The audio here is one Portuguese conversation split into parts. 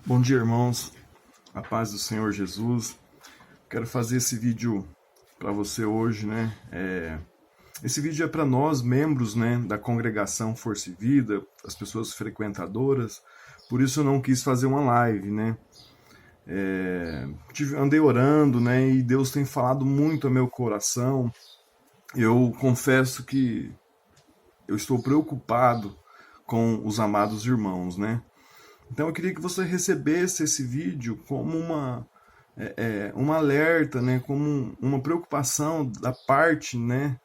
Bom dia, irmãos. A paz do Senhor Jesus. Quero fazer esse vídeo para você hoje, né? Esse vídeo é para nós, membros, né, da congregação Força e Vida, as pessoas frequentadoras. Por isso eu não quis fazer uma live, né? Andei orando, né? E Deus tem falado muito ao meu coração. Eu confesso que eu estou preocupado com os amados irmãos, né? Então eu queria que você recebesse esse vídeo como um alerta, né, como uma preocupação da parte, né,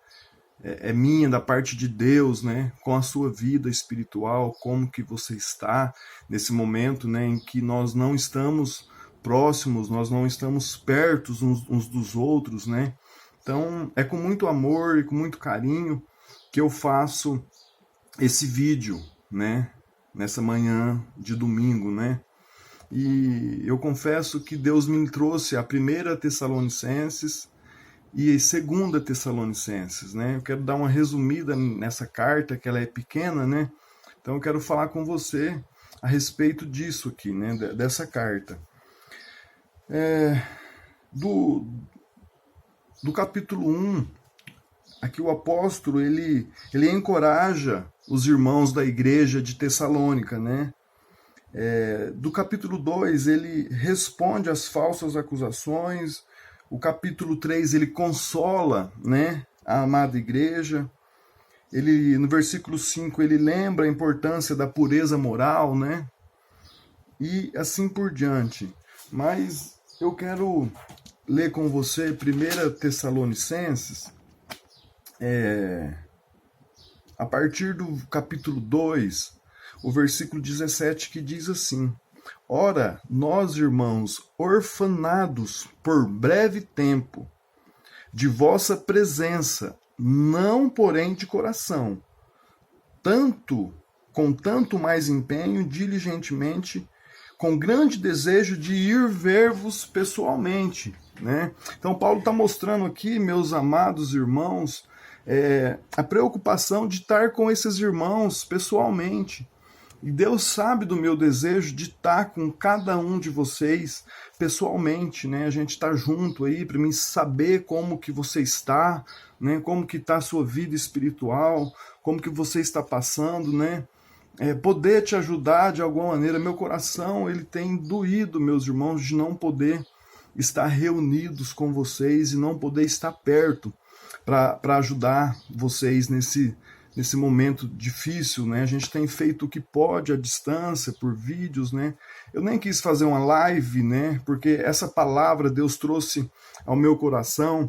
minha, da parte de Deus, né, com a sua vida espiritual, como que você está nesse momento, né, em que nós não estamos próximos, nós não estamos perto uns dos outros, né. Então é com muito amor e com muito carinho que eu faço esse vídeo, né, nessa manhã de domingo, né? E eu confesso que Deus me trouxe a 1 Tessalonicenses e a 2 Tessalonicenses, né? Eu quero dar uma resumida nessa carta, que ela é pequena, né? Então eu quero falar com você a respeito disso aqui, né? Dessa carta. Do capítulo 1, aqui o apóstolo, ele encoraja os irmãos da igreja de Tessalônica, né? Do capítulo 2, ele responde às falsas acusações. O capítulo 3, ele consola, né, a amada igreja. Ele, no versículo 5, ele lembra a importância da pureza moral, né? E assim por diante. Mas eu quero ler com você 1 Tessalonicenses, a partir do capítulo 2, o versículo 17, que diz assim: Ora, nós, irmãos, orfanados por breve tempo, de vossa presença, não porém de coração, com tanto mais empenho, diligentemente, com grande desejo de ir ver-vos pessoalmente, né? Então Paulo está mostrando aqui, meus amados irmãos, a preocupação de estar com esses irmãos pessoalmente. E Deus sabe do meu desejo de estar com cada um de vocês pessoalmente, né? A gente está junto aí para mim saber como que você está, né? Como que está a sua vida espiritual, como que você está passando, né? Poder te ajudar de alguma maneira. Meu coração, ele tem doído, meus irmãos, de não poder estar reunidos com vocês e não poder estar perto para ajudar vocês nesse momento difícil, né? A gente tem feito o que pode à distância, por vídeos, né? Eu nem quis fazer uma live, né? Porque essa palavra Deus trouxe ao meu coração,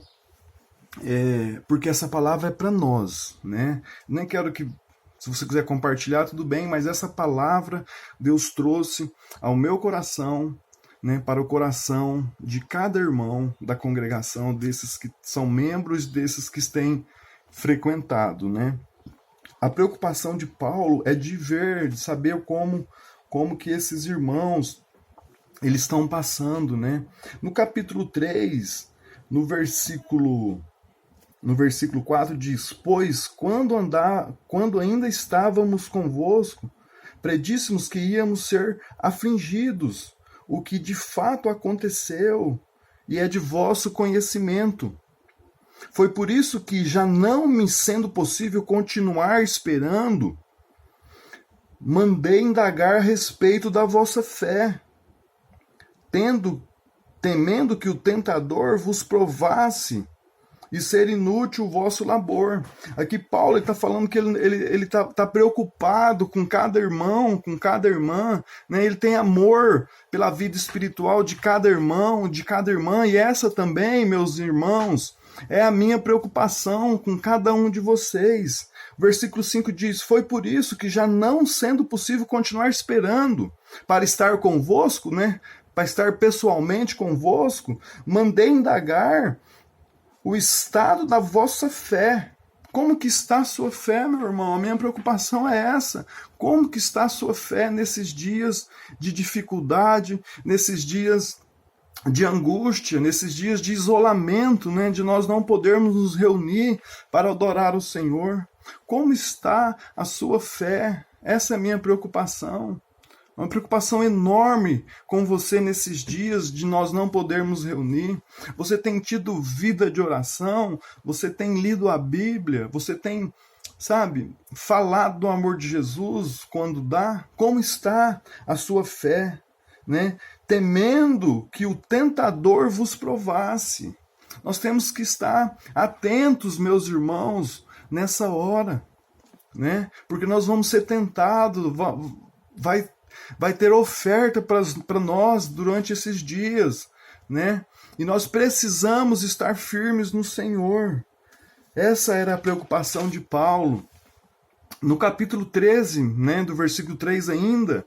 porque essa palavra é para nós, né? Nem quero que, se você quiser compartilhar, tudo bem, mas essa palavra Deus trouxe ao meu coração, né, para o coração de cada irmão da congregação, desses que são membros, desses que têm frequentado, né? A preocupação de Paulo é de ver, de saber como que esses irmãos eles estão passando, né? No capítulo 3, no versículo 4 diz: Pois quando ainda estávamos convosco, predíssemos que íamos ser afligidos, o que de fato aconteceu, e é de vosso conhecimento. Foi por isso que, já não me sendo possível continuar esperando, mandei indagar a respeito da vossa fé, temendo que o tentador vos provasse e ser inútil o vosso labor. Aqui Paulo está falando que ele tá preocupado com cada irmão, com cada irmã, né? Ele tem amor pela vida espiritual de cada irmão, de cada irmã, e essa também, meus irmãos, é a minha preocupação com cada um de vocês. Versículo 5 diz: Foi por isso que, já não sendo possível continuar esperando para estar convosco, né? Para estar pessoalmente convosco, mandei indagar o estado da vossa fé. Como que está a sua fé, meu irmão? A minha preocupação é essa. Como que está a sua fé nesses dias de dificuldade, nesses dias de angústia, nesses dias de isolamento, né? De nós não podermos nos reunir para adorar o Senhor? Como está a sua fé? Essa é a minha preocupação. Uma preocupação enorme com você nesses dias de nós não podermos reunir. Você tem tido vida de oração, você tem lido a Bíblia, você tem, sabe, falado do amor de Jesus quando dá. Como está a sua fé, né? Temendo que o tentador vos provasse. Nós temos que estar atentos, meus irmãos, nessa hora, né? Porque nós vamos ser tentados, vai ter oferta para nós durante esses dias, né? E nós precisamos estar firmes no Senhor. Essa era a preocupação de Paulo. No capítulo 13, né, do versículo 3 ainda,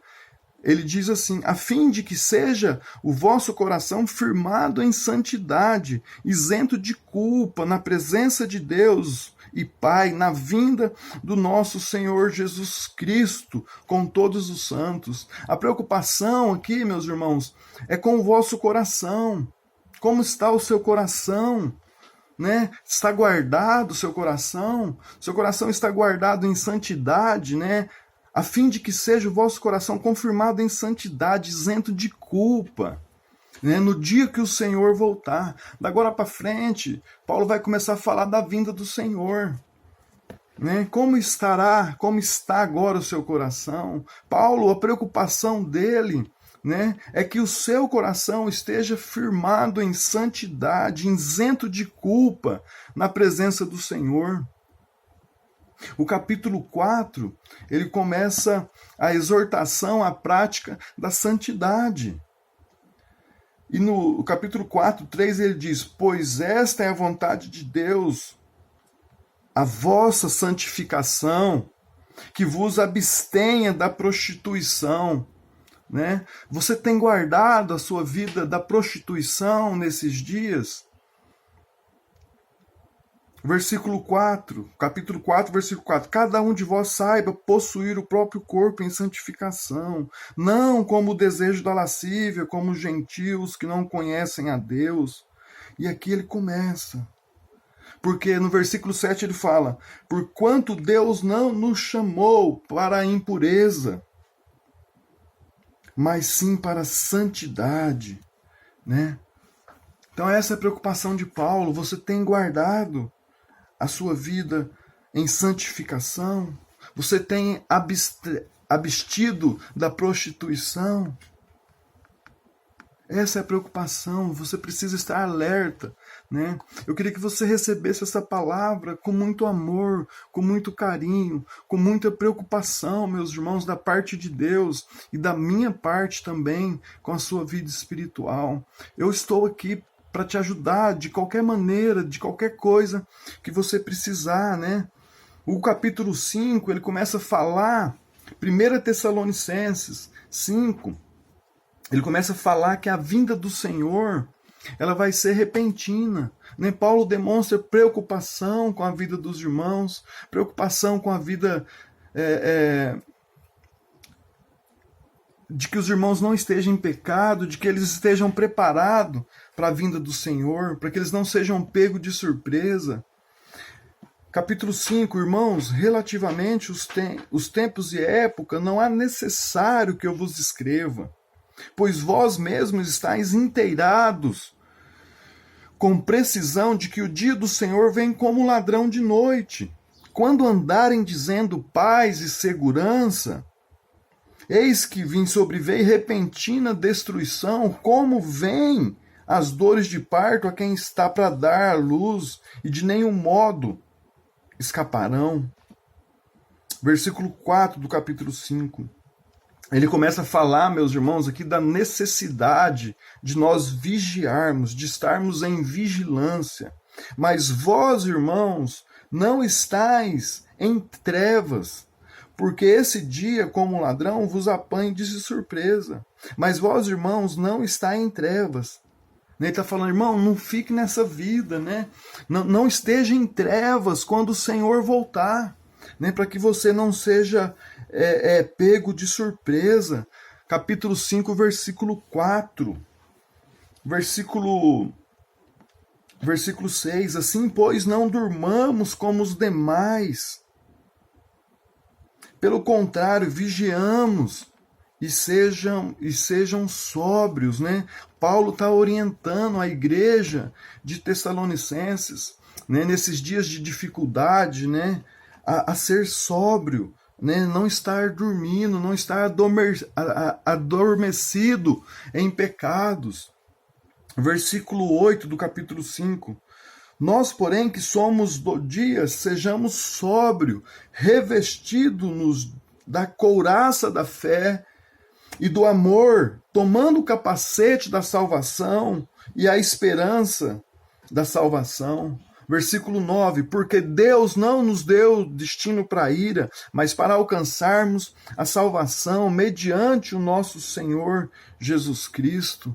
ele diz assim: a fim de que seja o vosso coração firmado em santidade, isento de culpa, na presença de Deus e Pai, na vinda do nosso Senhor Jesus Cristo, com todos os santos. A preocupação aqui, meus irmãos, é com o vosso coração. Como está o seu coração? Né? Está guardado o seu coração? Seu coração está guardado em santidade, né? A fim de que seja o vosso coração confirmado em santidade, isento de culpa, né? No dia que o Senhor voltar. Da agora para frente, Paulo vai começar a falar da vinda do Senhor, né? Como está agora o seu coração? Paulo, a preocupação dele, né, é que o seu coração esteja firmado em santidade, isento de culpa, na presença do Senhor. O capítulo 4, ele começa a exortação à prática da santidade. E no capítulo 4, 3, ele diz: pois esta é a vontade de Deus, a vossa santificação, que vos abstenha da prostituição. Né? Você tem guardado a sua vida da prostituição nesses dias? Versículo 4, capítulo 4, versículo 4. Cada um de vós saiba possuir o próprio corpo em santificação, não como o desejo da lascívia, como os gentios que não conhecem a Deus. E aqui ele começa. Porque no versículo 7 ele fala: porquanto Deus não nos chamou para a impureza, mas sim para a santidade, né? Então essa é a preocupação de Paulo. Você tem guardado a sua vida em santificação? Você tem abstido da prostituição? Essa é a preocupação. Você precisa estar alerta, né? Eu queria que você recebesse essa palavra com muito amor, com muito carinho, com muita preocupação, meus irmãos, da parte de Deus e da minha parte também com a sua vida espiritual. Eu estou aqui para te ajudar de qualquer maneira, de qualquer coisa que você precisar, né? O capítulo 5, ele começa a falar, 1 Tessalonicenses 5, ele começa a falar que a vinda do Senhor, ela vai ser repentina. Né? Paulo demonstra preocupação com a vida dos irmãos, preocupação com a vida de que os irmãos não estejam em pecado, de que eles estejam preparados para a vinda do Senhor, para que eles não sejam pegos de surpresa. Capítulo 5, irmãos, relativamente os tempos e época, não há necessário que eu vos escreva, pois vós mesmos estáis inteirados com precisão de que o dia do Senhor vem como ladrão de noite. Quando andarem dizendo paz e segurança, eis que vim sobreveio repentina destruição, como vem as dores de parto a quem está para dar à luz, e de nenhum modo escaparão. Versículo 4 do capítulo 5. Ele começa a falar, meus irmãos, aqui da necessidade de nós vigiarmos, de estarmos em vigilância. Mas vós, irmãos, não estáis em trevas, porque esse dia, como ladrão, vos apanhe de surpresa. Mas vós, irmãos, não estáis em trevas. Ele está falando, irmão, não fique nessa vida, né? Não esteja em trevas quando o Senhor voltar, né? Para que você não seja pego de surpresa. Capítulo 5, versículo 4. Versículo 6. Assim, pois, não durmamos como os demais. Pelo contrário, vigiamos e sejam sóbrios, né? Paulo está orientando a igreja de Tessalonicenses, né, nesses dias de dificuldade, né, a ser sóbrio, né, não estar dormindo, não estar adormecido em pecados. Versículo 8 do capítulo 5. Nós, porém, que somos do dia, sejamos sóbrios, revestidos-nos da couraça da fé e do amor, tomando o capacete da salvação e a esperança da salvação. Versículo 9, porque Deus não nos deu destino para a ira, mas para alcançarmos a salvação mediante o nosso Senhor Jesus Cristo.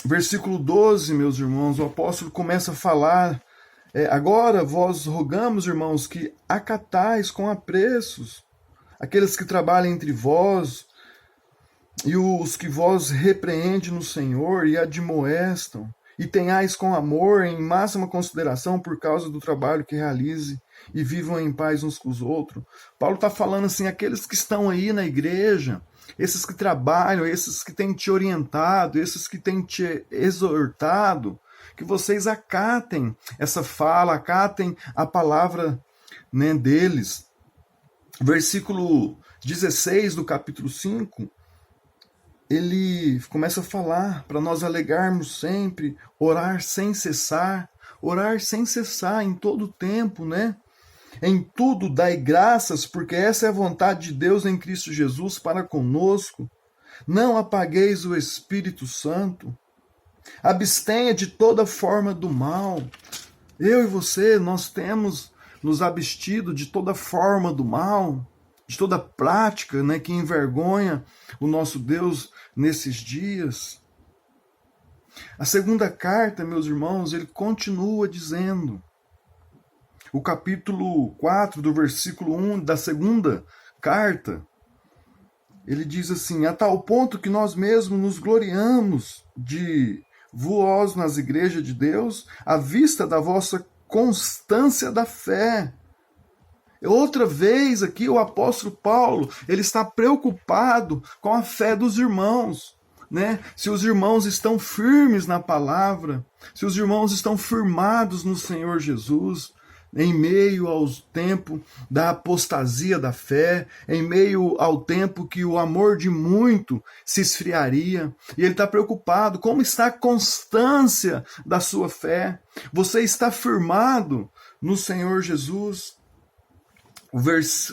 Versículo 12, meus irmãos, o apóstolo começa a falar, agora vós rogamos, irmãos, que acatais com apressos aqueles que trabalham entre vós e os que vós repreendem no Senhor e admoestam, e tenhais com amor em máxima consideração por causa do trabalho que realize e vivam em paz uns com os outros. Paulo está falando assim, aqueles que estão aí na igreja, esses que trabalham, esses que têm te orientado, esses que têm te exortado, que vocês acatem essa fala, acatem a palavra, né, deles. Versículo 16 do capítulo 5, ele começa a falar para nós alegarmos sempre, orar sem cessar em todo o tempo, né? Em tudo dai graças, porque essa é a vontade de Deus em Cristo Jesus para conosco. Não apagueis o Espírito Santo. Abstenha de toda forma do mal. Eu e você, nós temos nos abstido de toda forma do mal, de toda prática, né, que envergonha o nosso Deus nesses dias. A segunda carta, meus irmãos, ele continua dizendo, o capítulo 4, do versículo 1 da segunda carta, ele diz assim, a tal ponto que nós mesmos nos gloriamos de vós nas igrejas de Deus, à vista da vossa constância da fé. Outra vez aqui o apóstolo Paulo, ele está preocupado com a fé dos irmãos, né? Se os irmãos estão firmes na palavra, se os irmãos estão firmados no Senhor Jesus, em meio ao tempo da apostasia da fé, em meio ao tempo que o amor de muito se esfriaria, e ele está preocupado, como está a constância da sua fé? Você está firmado no Senhor Jesus?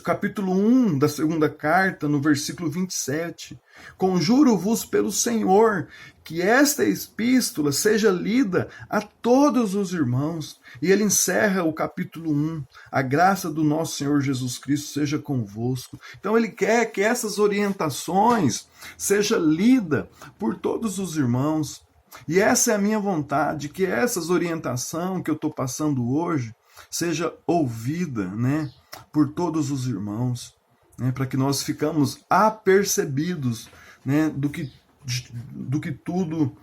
Capítulo 1 da segunda carta, no versículo 27. Conjuro-vos pelo Senhor, que esta epístola seja lida a todos os irmãos. E ele encerra o capítulo 1. A graça do nosso Senhor Jesus Cristo seja convosco. Então ele quer que essas orientações sejam lidas por todos os irmãos. E essa é a minha vontade, que essas orientações que eu estou passando hoje seja ouvida, né, por todos os irmãos, né, para que nós ficamos apercebidos, né, do que tudo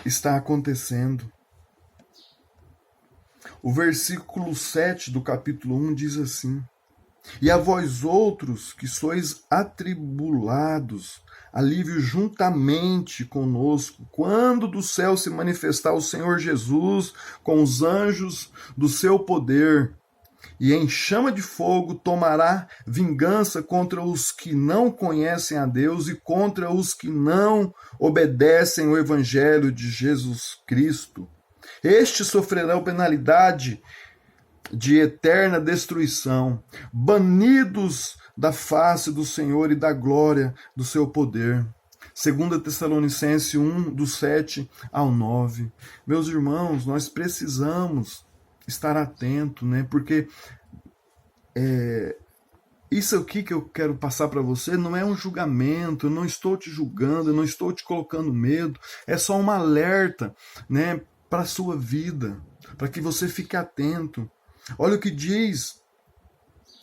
está acontecendo. O versículo 7 do capítulo 1 diz assim, e a vós outros que sois atribulados, alívio juntamente conosco, quando do céu se manifestar o Senhor Jesus com os anjos do seu poder, e em chama de fogo tomará vingança contra os que não conhecem a Deus e contra os que não obedecem o evangelho de Jesus Cristo. Estes sofrerão penalidade de eterna destruição, banidos da face do Senhor e da glória do seu poder. 2 Tessalonicenses 1, do 7 ao 9. Meus irmãos, nós precisamos estar atentos, né? Porque isso aqui que eu quero passar para você não é um julgamento, eu não estou te julgando, eu não estou te colocando medo, é só um alerta, né, para a sua vida, para que você fique atento. Olha o que diz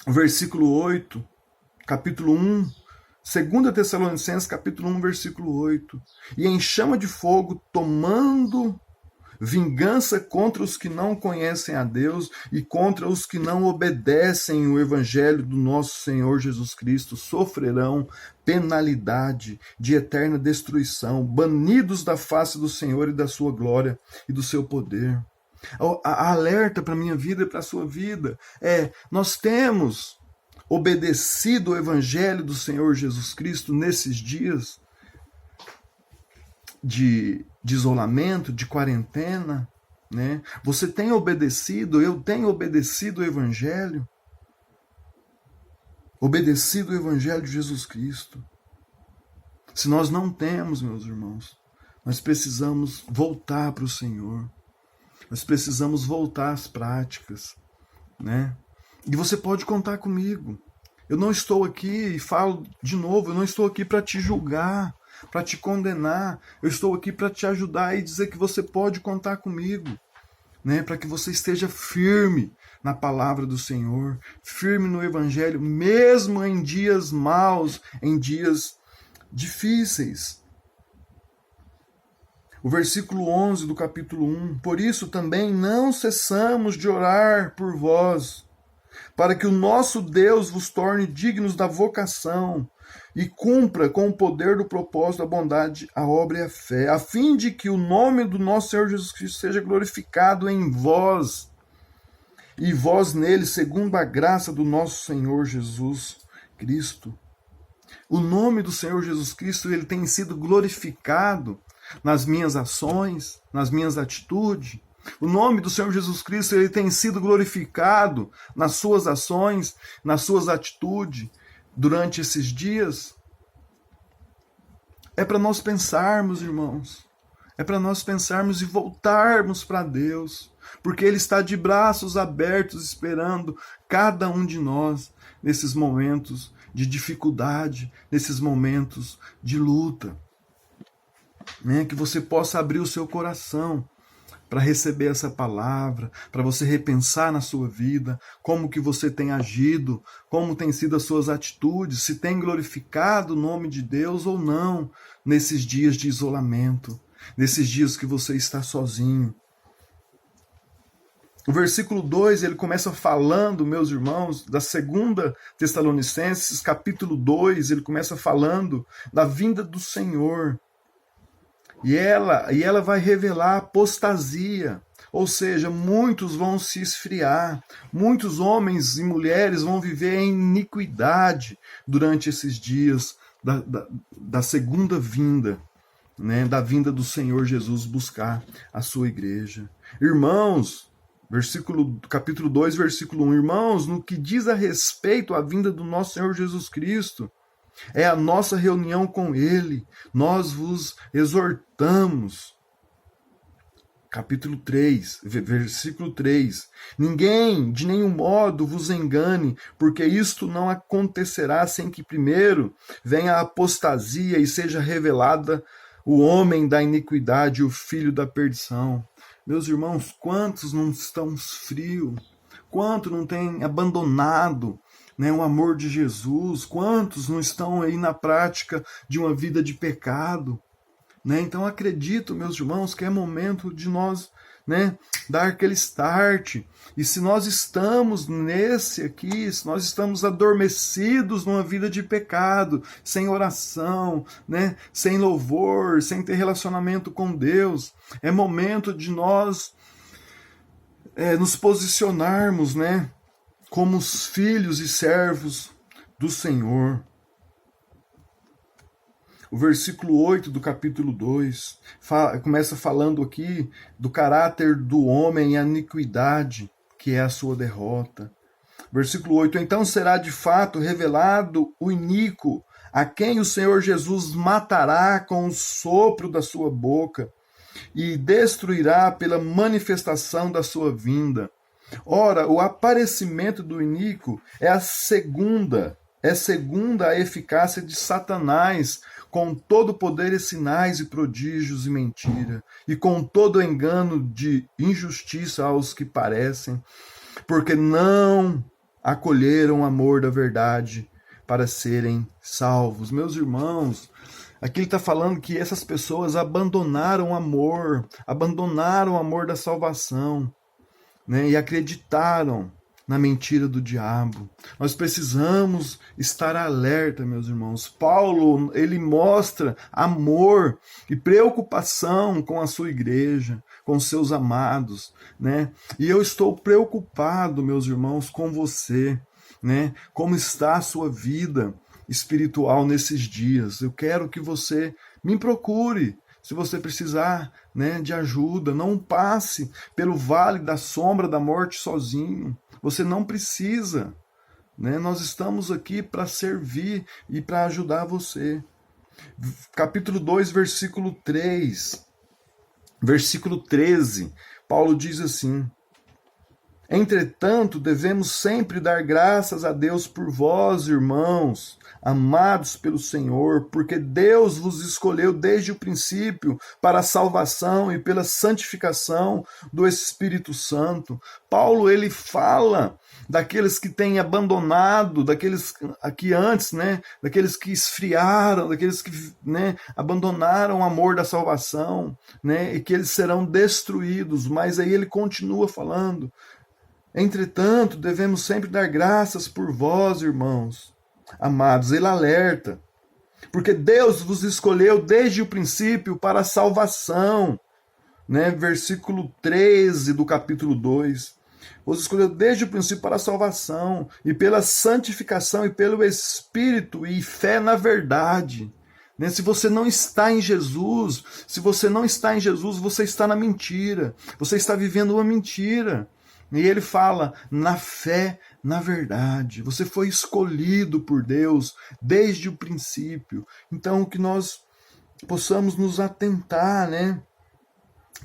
o versículo 8, capítulo 1, 2 Tessalonicenses, capítulo 1, versículo 8. E em chama de fogo, tomando vingança contra os que não conhecem a Deus e contra os que não obedecem o evangelho do nosso Senhor Jesus Cristo, sofrerão penalidade de eterna destruição, banidos da face do Senhor e da sua glória e do seu poder. A alerta para a minha vida e para a sua vida nós temos obedecido o evangelho do Senhor Jesus Cristo nesses dias de isolamento, de quarentena, né? Você tem obedecido, eu tenho obedecido o evangelho, de Jesus Cristo. Se nós não temos, meus irmãos, nós precisamos voltar para o Senhor, nós precisamos voltar às práticas, né? E você pode contar comigo. Eu não estou aqui, e falo de novo, eu não estou aqui para te julgar, para te condenar. Eu estou aqui para te ajudar e dizer que você pode contar comigo, né? Para que você esteja firme na palavra do Senhor, firme no Evangelho, mesmo em dias maus, em dias difíceis. O versículo 11 do capítulo 1. Por isso também não cessamos de orar por vós, para que o nosso Deus vos torne dignos da vocação e cumpra com o poder do propósito, a bondade, a obra e a fé, a fim de que o nome do nosso Senhor Jesus Cristo seja glorificado em vós, e vós nele, segundo a graça do nosso Senhor Jesus Cristo. O nome do Senhor Jesus Cristo, ele tem sido glorificado nas minhas ações, nas minhas atitudes. O nome do Senhor Jesus Cristo, ele tem sido glorificado nas suas ações, nas suas atitudes durante esses dias. É para nós pensarmos, irmãos. É para nós pensarmos e voltarmos para Deus, porque Ele está de braços abertos esperando cada um de nós nesses momentos de dificuldade, nesses momentos de luta. Né? Que você possa abrir o seu coração para receber essa palavra, para você repensar na sua vida, como que você tem agido, como tem sido as suas atitudes, se tem glorificado o nome de Deus ou não, nesses dias de isolamento, nesses dias que você está sozinho. O versículo 2, ele começa falando, meus irmãos, da 2 Tessalonicenses, capítulo 2, ele começa falando da vinda do Senhor. E ela vai revelar apostasia, ou seja, muitos vão se esfriar, muitos homens e mulheres vão viver em iniquidade durante esses dias da segunda vinda, né, da vinda do Senhor Jesus buscar a sua igreja. Irmãos, capítulo 2, versículo 1, irmãos, no que diz a respeito à vinda do nosso Senhor Jesus Cristo, é a nossa reunião com Ele, nós vos exortamos. Capítulo 3, versículo 3. Ninguém, de nenhum modo, vos engane, porque isto não acontecerá sem que primeiro venha a apostasia e seja revelada o homem da iniquidade, o filho da perdição. Meus irmãos, quantos não estão frios? Quantos não têm abandonado, né, o amor de Jesus? Quantos não estão aí na prática de uma vida de pecado? Né? Então acredito, meus irmãos, que é momento de nós, né, dar aquele start. E se nós estamos nesse aqui, se nós estamos adormecidos numa vida de pecado, sem oração, né, sem louvor, sem ter relacionamento com Deus, é momento de nós nos posicionarmos, né, como os filhos e servos do Senhor. O versículo 8 do capítulo 2 começa falando aqui do caráter do homem e a iniquidade, que é a sua derrota. Versículo 8, então será de fato revelado o iníquo, a quem o Senhor Jesus matará com o sopro da sua boca e destruirá pela manifestação da sua vinda. Ora, o aparecimento do iníquo é segunda a eficácia de Satanás, com todo poder e sinais e prodígios e mentira, e com todo engano de injustiça aos que parecem, porque não acolheram o amor da verdade para serem salvos. Meus irmãos, Aqui ele está falando que essas pessoas abandonaram o amor da salvação, né? E acreditaram na mentira do diabo. Nós precisamos estar alerta, meus irmãos. Paulo, ele mostra amor e preocupação com a sua igreja, com seus amados, né? E eu estou preocupado, meus irmãos, com você, né? Como está a sua vida espiritual nesses dias? Eu quero que você me procure. Se você precisar, né, de ajuda, não passe pelo vale da sombra da morte sozinho. Você não precisa, né? Nós estamos aqui para servir e para ajudar você. Capítulo 2, versículo 3, versículo 13, Paulo diz assim: entretanto, devemos sempre dar graças a Deus por vós, irmãos, amados pelo Senhor, porque Deus vos escolheu desde o princípio para a salvação e pela santificação do Espírito Santo. Paulo, ele fala daqueles que têm abandonado, daqueles aqui antes, né, daqueles que esfriaram, daqueles que, né, abandonaram o amor da salvação, né, e que eles serão destruídos. Mas aí ele continua falando: entretanto, devemos sempre dar graças por vós, irmãos amados. Ele alerta, porque Deus vos escolheu desde o princípio para a salvação, né? Versículo 13 do capítulo 2. Vos escolheu desde o princípio para a salvação, e pela santificação, e pelo Espírito, e fé na verdade. Né? Se você não está em Jesus, você está na mentira, você está vivendo uma mentira. E ele fala, na fé, na verdade. Você foi escolhido por Deus desde o princípio. Então, que nós possamos nos atentar, né,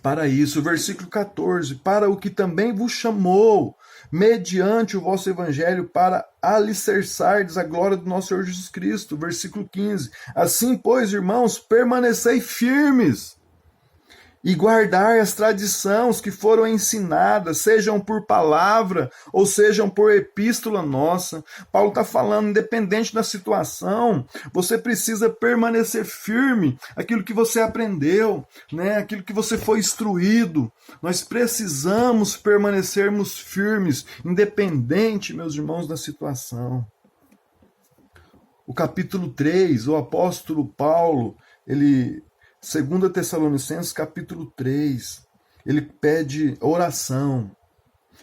para isso. Versículo 14. Para o que também vos chamou, mediante o vosso evangelho, para alicerçardes a glória do nosso Senhor Jesus Cristo. Versículo 15. Assim, pois, irmãos, permanecei firmes, e guardar as tradições que foram ensinadas, sejam por palavra ou sejam por epístola nossa. Paulo está falando, independente da situação, você precisa permanecer firme, aquilo que você aprendeu, né? Aquilo que você foi instruído. Nós precisamos permanecermos firmes, independente, meus irmãos, da situação. O capítulo 3, o apóstolo Paulo, ele... 2 Tessalonicenses capítulo 3, ele pede oração.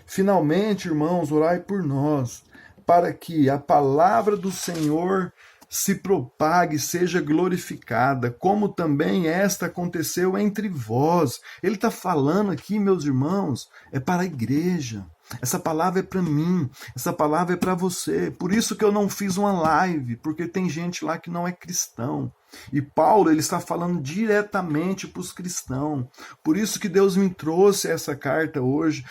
Finalmente, irmãos, orai por nós, para que a palavra do Senhor se propague, seja glorificada, como também esta aconteceu entre vós. Ele está falando aqui, meus irmãos, é para a igreja. Essa palavra é para mim, essa palavra é para você. Por isso que eu não fiz uma live, porque tem gente lá que não é cristão. E Paulo, ele está falando diretamente para os cristãos. Por isso que Deus me trouxe essa carta hoje,